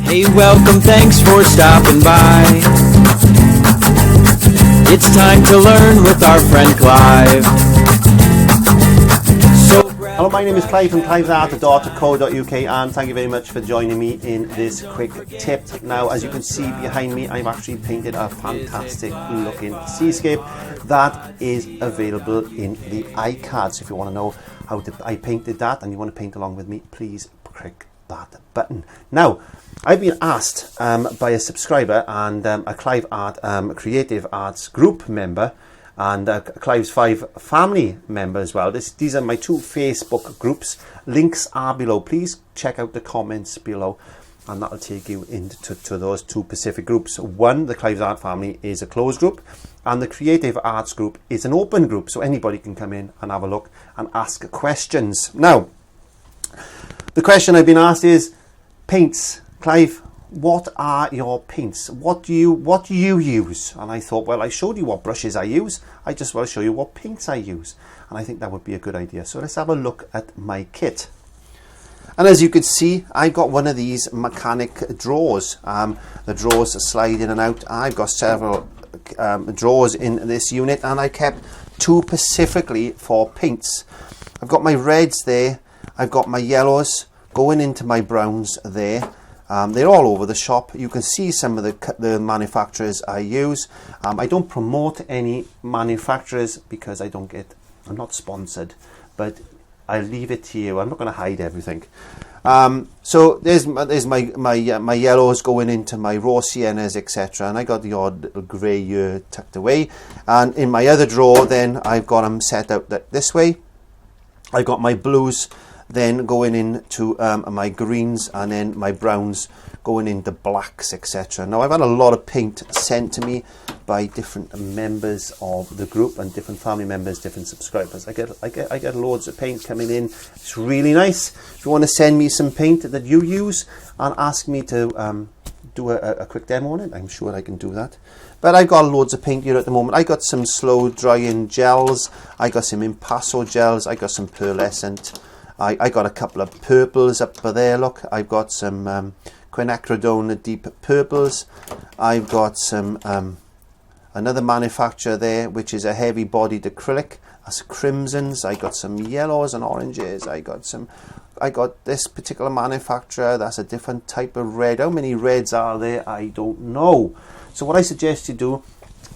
Hey, welcome, thanks for stopping by. It's time to learn with our friend Clive. Hello, my name is Clive from clivesart.co.uk, and thank you very much for joining me in this quick tip. Now, as you can see behind me, I've actually painted a fantastic looking seascape that is available in the iCAD. So if you want to know how I painted that and you want to paint along with me, please click that button. Now, I've been asked by a subscriber and a Clive Art Creative Arts group member and Clive's 5 family member as well. These are my 2 Facebook groups. Links are below. Please check out the comments below and that'll take you into those 2 specific groups. One, the Clive's Art family, is a closed group, and the Creative Arts group is an open group, so anybody can come in and have a look and ask questions. Now, the question I've been asked is paints. Clive, what are your paints? What do you use? And I thought, well, I showed you what brushes I use. I just want to show you what paints I use. And I think that would be a good idea. So let's have a look at my kit. And as you can see, I've got one of these mechanic drawers. The drawers slide in and out. I've got several drawers in this unit, and I kept 2 specifically for paints. I've got my reds there. I've got my yellows going into my browns there. They're all over the shop. You can see some of the manufacturers I use. I don't promote any manufacturers because I'm not sponsored, but I leave it to you. I'm not going to hide everything. So there's my yellows going into my raw siennas, etc. And I got the odd little grey here tucked away. And in my other drawer, then I've got them set out this way. I got my blues then going into my greens, and then my browns going into blacks, etc. Now, I've had a lot of paint sent to me by different members of the group and different family members, different subscribers. I get loads of paint coming in. It's really nice. If you want to send me some paint that you use and ask me to do a quick demo on it, I'm sure I can do that. But I've got loads of paint here at the moment. I got some slow drying gels. I got some impasto gels. I got some pearlescent. I got a couple of purples up there, look. I've got some quinacridone deep purples. I've got some another manufacturer there, which is a heavy bodied acrylic. That's crimsons. I got some yellows and oranges. I got this particular manufacturer. That's a different type of red. How many reds are there? I don't know. So what I suggest you do,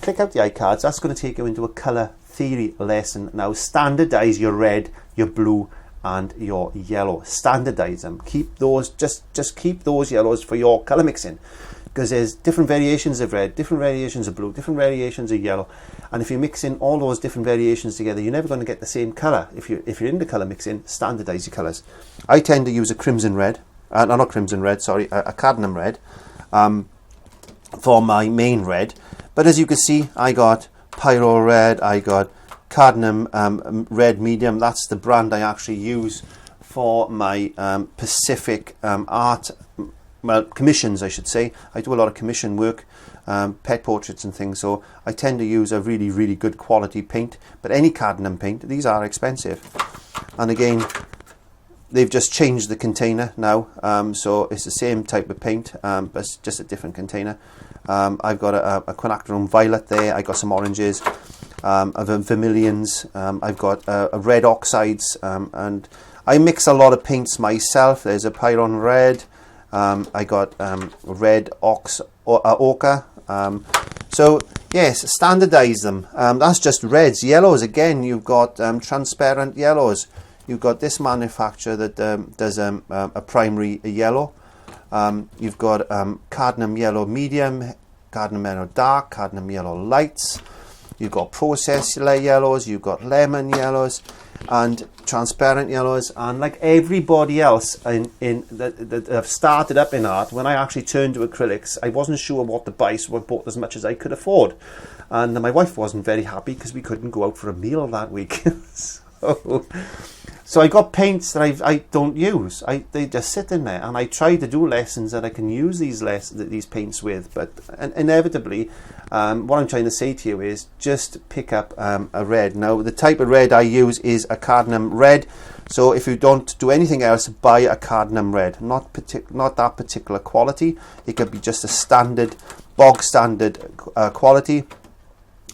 click out the iCards. That's going to take you into a colour theory lesson. Now, standardize your red, your blue, and your yellow. Standardize them. Keep those, just keep those yellows for your color mixing, because there's different variations of red, different variations of blue, different variations of yellow, and if you mix in all those different variations together, you're never going to get the same color. If you're into color mixing, standardize your colors. I tend to use a crimson red, not crimson red, sorry, a cadmium red for my main red. But as you can see, I got pyro red, I got cadmium red medium. That's the brand I actually use for my Pacific art, well, commissions, I should say. I do a lot of commission work, pet portraits and things, so I tend to use a really, really good quality paint. But any cadmium paint, these are expensive. And again, they've just changed the container now, so it's the same type of paint, but it's just a different container. I've got a quinacridone violet there. I got some oranges. Of vermilions, I've got red oxides, and I mix a lot of paints myself. There's a Pyron red, I got red ochre. So yes, standardize them. That's just reds. Yellows, again, you've got transparent yellows. You've got this manufacturer that does a primary yellow. You've got cadmium yellow medium, cadmium yellow dark, cadmium yellow lights. You've got processed yellows, you've got lemon yellows, and transparent yellows. And like everybody else that have started up in art, when I actually turned to acrylics, I wasn't sure what to buy, so I bought as much as I could afford. And my wife wasn't very happy because we couldn't go out for a meal that week. So I got paints that I don't use. They just sit in there, and I try to do lessons that I can use these paints with. But inevitably, what I'm trying to say to you is just pick up a red. Now, the type of red I use is a cadmium red. So if you don't do anything else, buy a cadmium red. Not that particular quality. It could be just a standard, bog standard quality.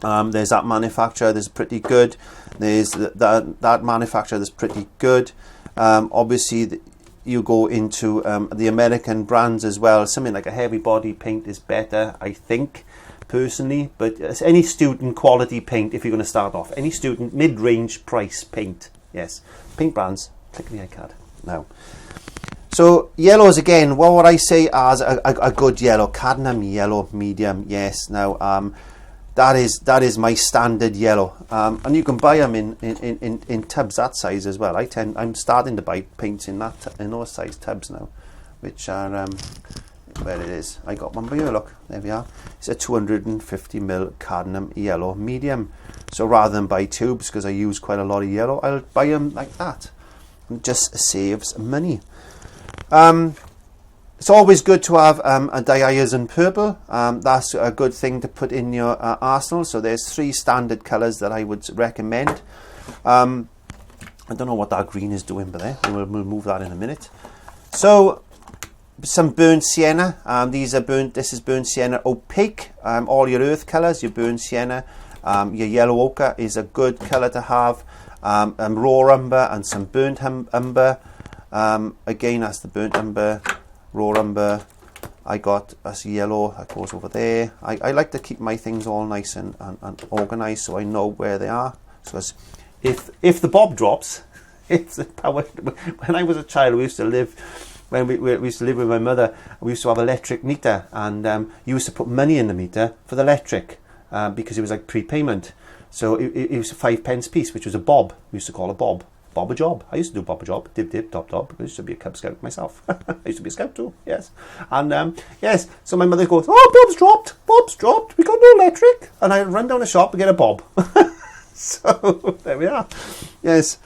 There's that manufacturer that's pretty good. There's that manufacturer that's pretty good. Obviously, you go into the American brands as well. Something like a heavy body paint is better, I think, personally. But any student quality paint, if you're going to start off, any student mid-range price paint, yes. Paint brands, click the iCard now. So yellows again. What would I say as a good yellow? Cadmium yellow, medium. Yes. Now. That is my standard yellow, and you can buy them in tubs that size as well. I'm starting to buy paints in those size tubs now, which are where it is. I got one for you. Look, there we are. It's a 250ml cadmium yellow medium. So rather than buy tubes, because I use quite a lot of yellow, I'll buy them like that. It just saves money. It's always good to have a diazine purple. That's a good thing to put in your arsenal. So there's 3 standard colours that I would recommend. I don't know what that green is doing, but there we'll move that in a minute. So some burnt sienna. This is burnt sienna opaque. All your earth colours, your burnt sienna, your yellow ochre is a good colour to have. Raw umber and some burnt umber. Again, that's the burnt umber. Raw umber, I got as yellow that goes over there. I like to keep my things all nice and organised, so I know where they are. So if the bob drops, it's the power. When I was a child, we used to live with my mother. We used to have electric meter, and you used to put money in the meter for the electric because it was like prepayment. So it was a 5 pence piece, which was a bob. We used to call a bob. Bob a job. I used to do bob a job. Dib dib dob dob. I used to be a Cub Scout myself. I used to be a Scout too. Yes. And yes. So my mother goes, "Oh, Bob's dropped. Bob's dropped. We got no electric." And I run down the shop and get a bob. So there we are. Yes.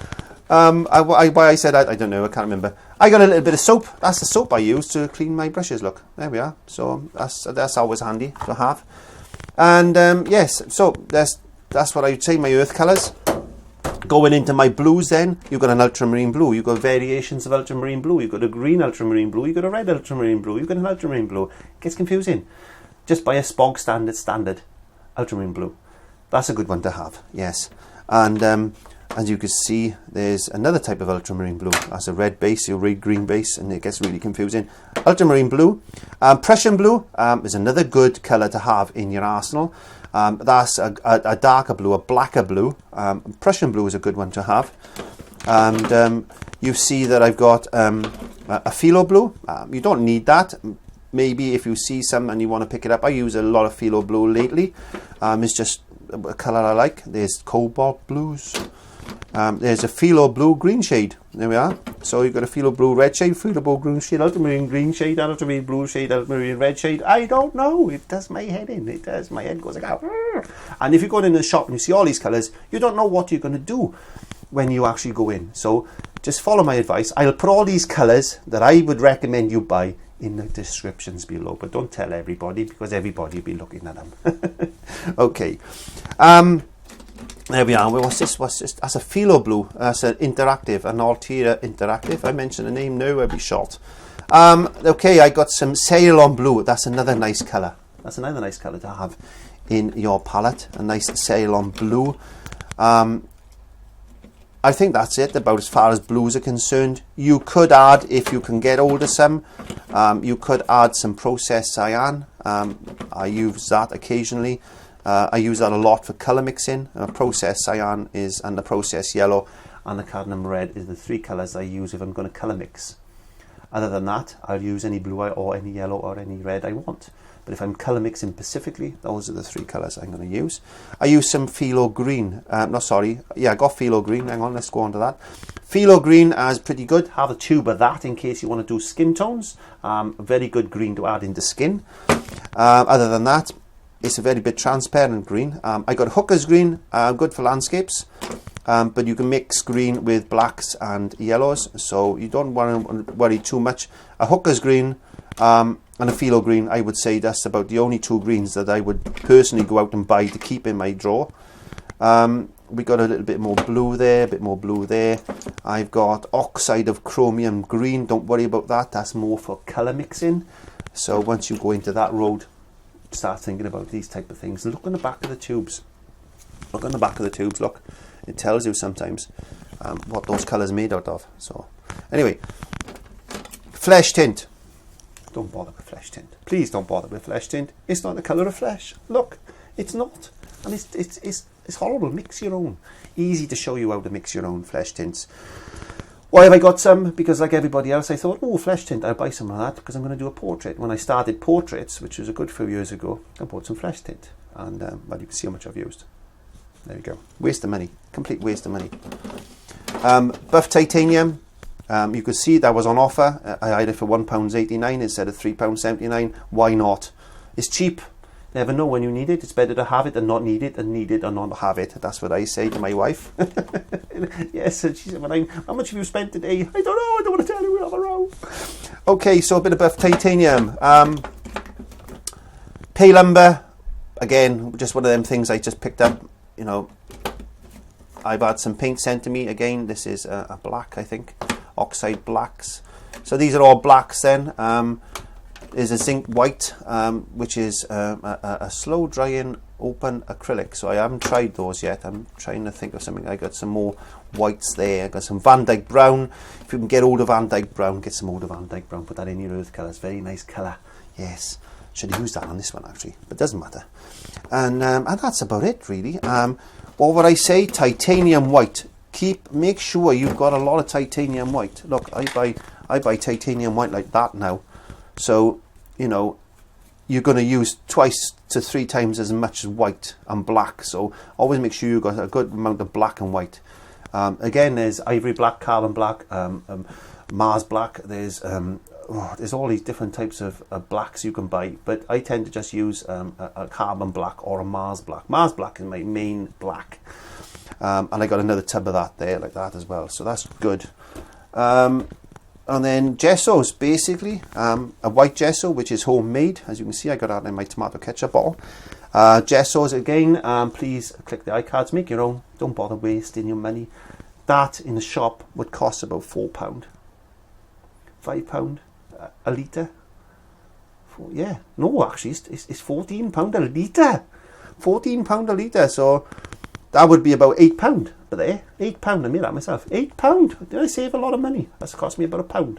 Why I said I don't know. I can't remember. I got a little bit of soap. That's the soap I use to clean my brushes. Look, there we are. So that's always handy to have. And yes. So that's what I would say. My earth colours. Going into my blues then, you've got an ultramarine blue, you've got variations of ultramarine blue, you've got a green ultramarine blue, you've got a red ultramarine blue, you've got an ultramarine blue. It gets confusing. Just buy a spog standard ultramarine blue. That's a good one to have, yes. And as you can see, there's another type of ultramarine blue. That's a red base, a red green base, and it gets really confusing. Ultramarine blue. Prussian blue is another good colour to have in your arsenal. That's a darker blue, a blacker blue. Prussian blue is a good one to have. And you see that I've got a phthalo blue. You don't need that. Maybe if you see some and you want to pick it up. I use a lot of phthalo blue lately. It's just a colour I like. There's cobalt blues. There's a phthalo blue green shade. There we are. So you've got a phthalo blue red shade, phthalo blue green shade, ultramarine green shade, ultramarine blue shade, ultramarine red shade. I don't know. It does my head in. It does. My head goes like that. And if you go in the shop and you see all these colours, you don't know what you're going to do when you actually go in. So just follow my advice. I'll put all these colours that I would recommend you buy in the descriptions below. But don't tell everybody, because everybody will be looking at them. Okay. There we are. What's this? That's a phthalo blue. That's an interactive, an Altera interactive. I mentioned the name now, I'll be shot. Okay, I got some Cerulean blue. That's another nice colour. That's another nice colour to have in your palette. A nice Cerulean blue. I think that's it about as far as blues are concerned. You could add, if you can get hold of some, you could add some processed cyan. I use that occasionally. I use that a lot for colour mixing. Processed cyan and the processed yellow and the cadmium red is the 3 colours I use if I'm going to colour mix. Other than that, I'll use any blue or any yellow or any red I want. But if I'm colour mixing specifically, those are the 3 colours I'm going to use. I use some phthalo green. I got phthalo green. Hang on, let's go on to that. Phthalo green is pretty good. Have a tube of that in case you want to do skin tones. Very good green to add into skin. Other than that, it's a very bit transparent green. I got Hooker's green, good for landscapes. but you can mix green with blacks and yellows, so you don't want to worry too much. A hooker's green and a phthalo green, I would say that's about the only two greens that I would personally go out and buy to keep in my drawer. We got a little bit more blue there, a bit more blue there. I've got oxide of chromium green, don't worry about that, that's more for colour mixing. So once you go into that road, start thinking about these type of things. Look on the back of the tubes. Look on the back of the tubes, look. It tells you sometimes what those colours are made out of. So anyway, flesh tint. Don't bother with flesh tint. Please don't bother with flesh tint. It's not the colour of flesh. Look, it's not. And it's horrible. Mix your own. Easy to show you how to mix your own flesh tints. Why have I got some? Because like everybody else, I thought, oh, flesh tint, I'll buy some of that because I'm going to do a portrait. When I started portraits, which was a good few years ago, I bought some flesh tint. And well, you can see how much I've used. There we go. Waste of money. Complete waste of money. Buff titanium. You could see that was on offer. I had it for £1.89 instead of £3.79. Why not? It's cheap. Never know when you need it. It's better to have it than not need it, than need it and not have it. That's what I say to my wife. Yes, and she said, how much have you spent today? I don't know. I don't want to tell you. We're on the road. Okay, so a bit of buff titanium. Pale umber. Again, just one of them things I just picked up. You know, I've had some paint sent to me. Again, this is a black, I think. Oxide blacks. So these are all blacks then. There's a zinc white, which is a slow drying open acrylic. So I haven't tried those yet. I'm trying to think of something. I got some more whites there. I got some VANDYKE brown. If you can get hold of VANDYKE brown, get some hold of VANDYKE brown. Put that in your earth colour. It's a very nice colour. Yes. Should have used that on this one actually, but it doesn't matter. And that's about it really. What would I say? Titanium white. Make sure you've got a lot of titanium white. Look, I buy titanium white like that now. So, you know, you're going to use 2 to 3 times as much as white and black. So always make sure you've got a good amount of black and white. Again, there's ivory black, carbon black, Mars black. There's all these different types of blacks you can buy. But I tend to just use a carbon black or a Mars black. Mars black is my main black. And I got another tub of that there like that as well. So that's good. And then gessos, basically, a white gesso, which is homemade. As you can see, I got that in my tomato ketchup bottle. Gessos, again, please click the iCards, make your own. Don't bother wasting your money. That in the shop would cost about £4. £5 a litre. Yeah, no, actually, it's £14 a litre. £14 a litre, so that would be about £8. But there, £8. I made that myself. £8. Did I save a lot of money? That's cost me about £1.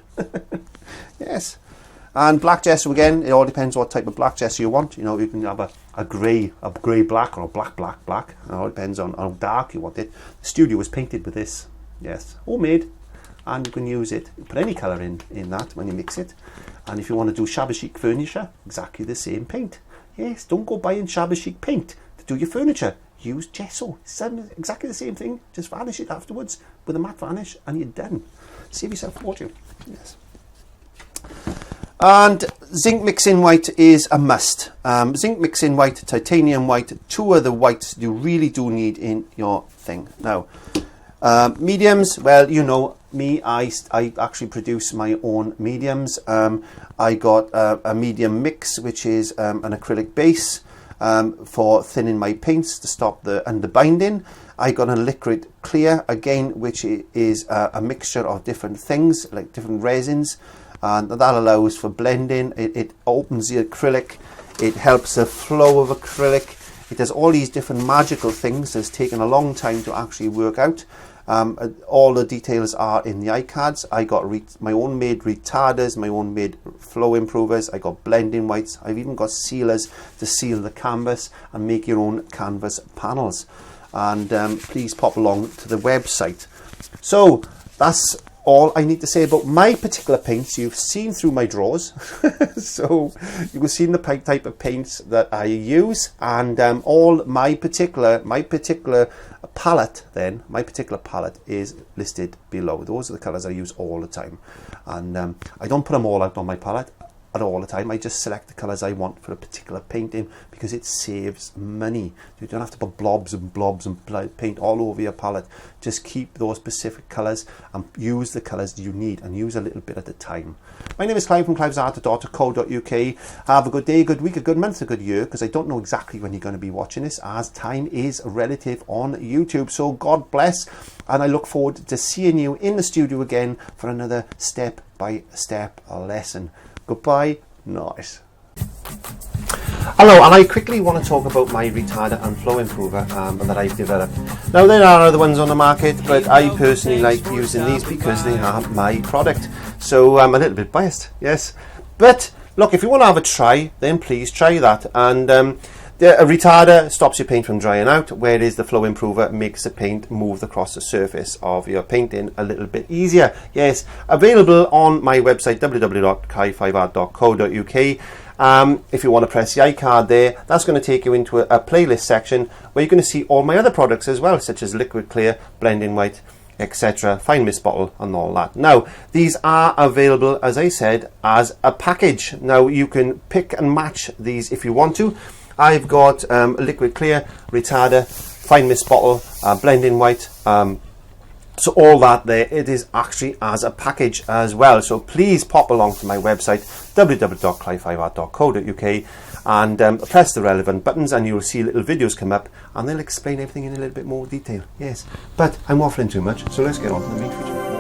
Yes. And black gesso again. It all depends what type of black gesso you want. You know, you can have a grey black or a black. It all depends on how dark you want it. The studio was painted with this. Yes, homemade, and you can use it. Put any colour in that when you mix it. And if you want to do shabby chic furniture, exactly the same paint. Yes, don't go buying shabby chic paint to do your furniture. Use gesso. It's exactly the same thing. Just varnish it afterwards with a matte varnish and you're done. Save yourself a fortune. Yes. And zinc mixing white is a must. Zinc mixing white, titanium white, 2 of the whites you really do need in your thing. Now, mediums, well, you know me, I actually produce my own mediums. I got a medium mix, which is an acrylic base. For thinning my paints to stop the underbinding. I got a liquid clear again, which is a mixture of different things like different resins, and that allows for blending. It opens the acrylic, it helps the flow of acrylic. It does all these different magical things that's taken a long time to actually work out. All the details are in the iCards. I got my own made retarders, my own made flow improvers. I got blending whites. I've even got sealers to seal the canvas and make your own canvas panels. And please pop along to the website. So that's all I need to say about my particular paints. You've seen through my drawers, so you can see the type of paints that I use, and all my particular palette. Then my particular palette is listed below. Those are the colours I use all the time, and I don't put them all out on my palette. at all the time. I just select the colours I want for a particular painting because it saves money. You don't have to put blobs and blobs and paint all over your palette. Just keep those specific colours and use the colours you need, and use a little bit at a time. My name is Clive from clivesart.co.uk. Have a good day, a good week, a good month, a good year, because I don't know exactly when you're going to be watching this, as time is relative on YouTube. So God bless, and I look forward to seeing you in the studio again for another step-by-step lesson. Goodbye. Nice. Hello, and I quickly want to talk about my retarder and flow improver that I've developed. Now, there are other ones on the market, but I personally like using these because they are my product. So I'm a little bit biased, yes. But look, if you want to have a try, then please try that. And a retarder stops your paint from drying out, whereas the flow improver makes the paint move across the surface of your painting a little bit easier. Yes, available on my website www.clive5art.co.uk. If you want to press the iCard there, that's going to take you into a playlist section where you're going to see all my other products as well, such as liquid clear, blending white, etc., fine mist bottle and all that. Now, these are available, as I said, as a package. Now, you can pick and match these if you want to. I've got liquid clear, retarder, fine mist bottle, blending white, so all that there, it is actually as a package as well. So please pop along to my website www.clive5art.co.uk and press the relevant buttons, and you'll see little videos come up and they'll explain everything in a little bit more detail. Yes, but I'm waffling too much, so let's get on to the main feature.